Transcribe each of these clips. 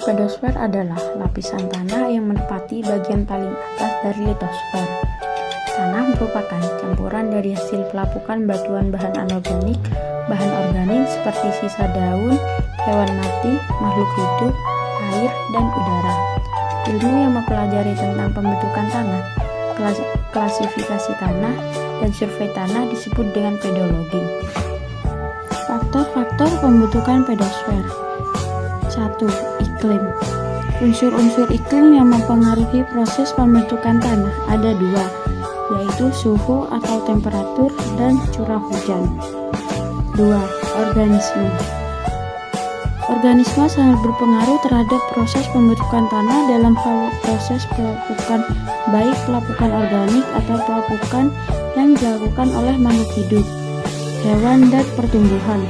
Pedosfer adalah lapisan tanah yang menepati bagian paling atas dari litosfer. Tanah merupakan campuran dari hasil pelapukan batuan bahan anorganik, bahan organik seperti sisa daun, hewan mati, makhluk hidup, air, dan udara. Ilmu yang mempelajari tentang pembentukan tanah, klasifikasi tanah, dan survei tanah disebut dengan pedologi. Faktor-faktor pembentukan pedosfer. 1. Iklim. Unsur-unsur iklim yang mempengaruhi proses pembentukan tanah ada dua, yaitu suhu atau temperatur dan curah hujan. 2. Organisme. Organisme sangat berpengaruh terhadap proses pembentukan tanah dalam hal proses pelapukan, baik pelapukan organik atau pelapukan yang dilakukan oleh makhluk hidup, hewan dan pertumbuhan,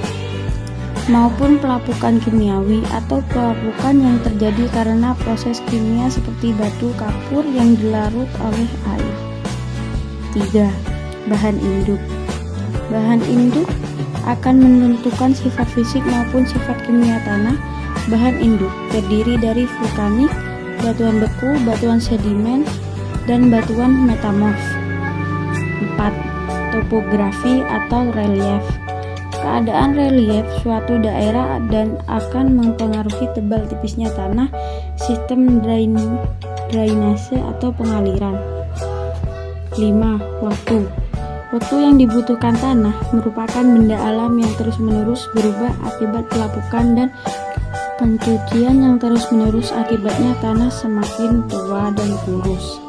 maupun pelapukan kimiawi atau pelapukan yang terjadi karena proses kimia seperti batu kapur yang dilarut oleh air. 3. Bahan induk. Bahan induk akan menentukan sifat fisik maupun sifat kimia tanah. Bahan induk terdiri dari vulkanik, batuan beku, batuan sedimen, dan batuan metamorf. 4. Topografi atau relief. Keadaan relief suatu daerah dan akan mempengaruhi tebal tipisnya tanah, sistem drainase atau pengaliran. 5. Waktu. Waktu yang dibutuhkan tanah merupakan benda alam yang terus-menerus berubah akibat pelapukan dan pencucian yang terus-menerus, akibatnya tanah semakin tua dan kurus.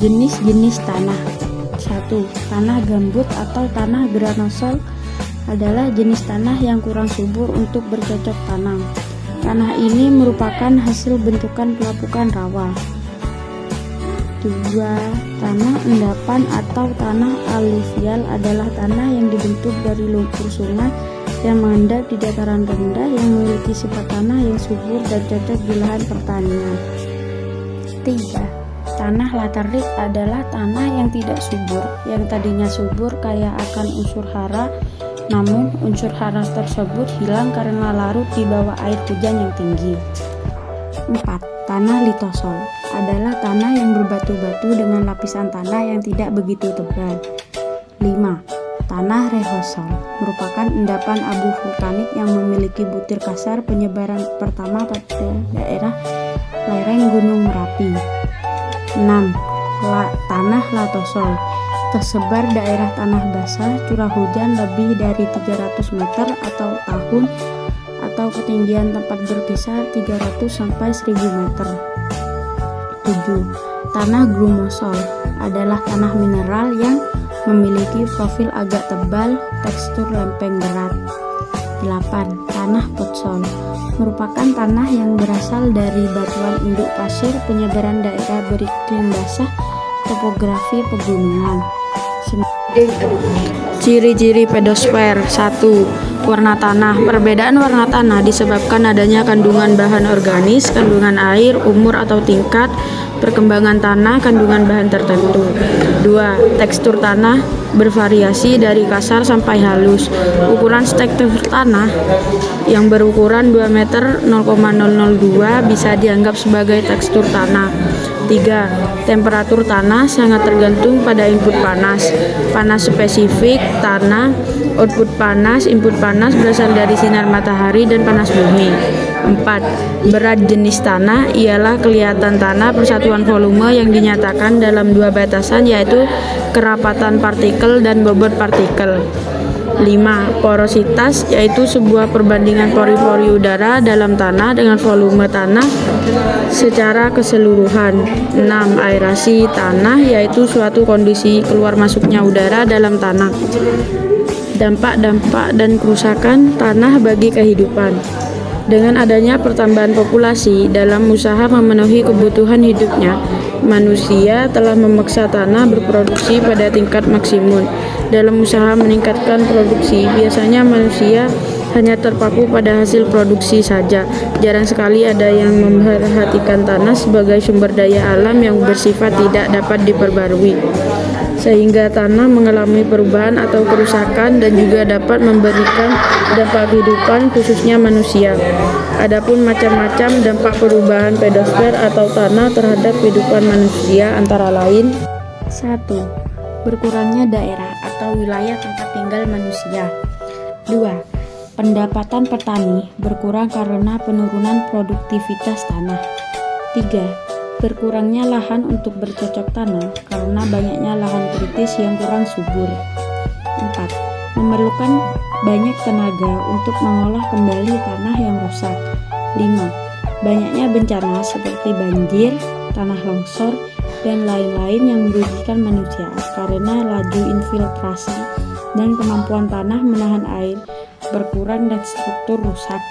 Jenis-jenis tanah. 1. Tanah gambut atau tanah granosol adalah jenis tanah yang kurang subur untuk bercocok tanam. Tanah ini merupakan hasil bentukan pelapukan rawa. 2. Tanah endapan atau tanah aluvial adalah tanah yang dibentuk dari lumpur sungai yang mengendap di dataran rendah yang memiliki sifat tanah yang subur dan cocok di lahan pertanian. 3. Tanah laterit adalah tanah yang tidak subur, yang tadinya subur kaya akan unsur hara, namun unsur hara tersebut hilang karena larut di bawah air hujan yang tinggi. 4. Tanah litosol adalah tanah yang berbatu-batu dengan lapisan tanah yang tidak begitu tebal. 5. Tanah rehosol merupakan endapan abu vulkanik yang memiliki butir kasar penyebaran pertama pada daerah lereng Gunung Merapi. 6. Tanah latosol tersebar daerah tanah basah, curah hujan lebih dari 300 meter atau tahun, atau ketinggian tempat berkisar 300 sampai 1000 meter. 7. Tanah grumosol adalah tanah mineral yang memiliki profil agak tebal, tekstur lempeng berat. 8. Tanah potsol merupakan tanah yang berasal dari batuan induk pasir, penyebaran daerah beriklim basah, topografi pegunungan. Ciri-ciri pedosfer. 1. Warna tanah. Perbedaan warna tanah disebabkan adanya kandungan bahan organis, kandungan air, umur atau tingkat perkembangan tanah, kandungan bahan tertentu. 2. Tekstur tanah bervariasi dari kasar sampai halus. Ukuran tekstur tanah yang berukuran 2 meter 0,002 bisa dianggap sebagai tekstur tanah. 3. Temperatur tanah sangat tergantung pada input panas. Panas spesifik tanah, output panas, input panas berasal dari sinar matahari dan panas bumi. 4. Berat jenis tanah ialah kelihatan tanah persatuan volume yang dinyatakan dalam dua batasan, yaitu kerapatan partikel dan bobot partikel. 5. Porositas, yaitu sebuah perbandingan pori-pori udara dalam tanah dengan volume tanah secara keseluruhan. 6. Aerasi tanah, yaitu suatu kondisi keluar masuknya udara dalam tanah. Dampak-dampak dan kerusakan tanah bagi kehidupan. Dengan adanya pertambahan populasi dalam usaha memenuhi kebutuhan hidupnya, manusia telah memaksa tanah berproduksi pada tingkat maksimum. Dalam usaha meningkatkan produksi, biasanya manusia hanya terpaku pada hasil produksi saja. Jarang sekali ada yang memperhatikan tanah sebagai sumber daya alam yang bersifat tidak dapat diperbarui. sehingga tanah mengalami perubahan atau kerusakan dan juga dapat memberikan dampak kehidupan khususnya manusia. Adapun macam-macam dampak perubahan pedosfer atau tanah terhadap kehidupan manusia antara lain: 1. Berkurangnya daerah atau wilayah tempat tinggal manusia. 2. Pendapatan petani berkurang karena penurunan produktivitas tanah. 3. Berkurangnya lahan untuk bercocok tanam karena banyaknya lahan kritis yang kurang subur. 4. Memerlukan banyak tenaga untuk mengolah kembali tanah yang rusak. 5. Banyaknya bencana seperti banjir, tanah longsor, dan lain-lain yang merugikan manusia karena laju infiltrasi dan kemampuan tanah menahan air berkurang dan struktur rusak.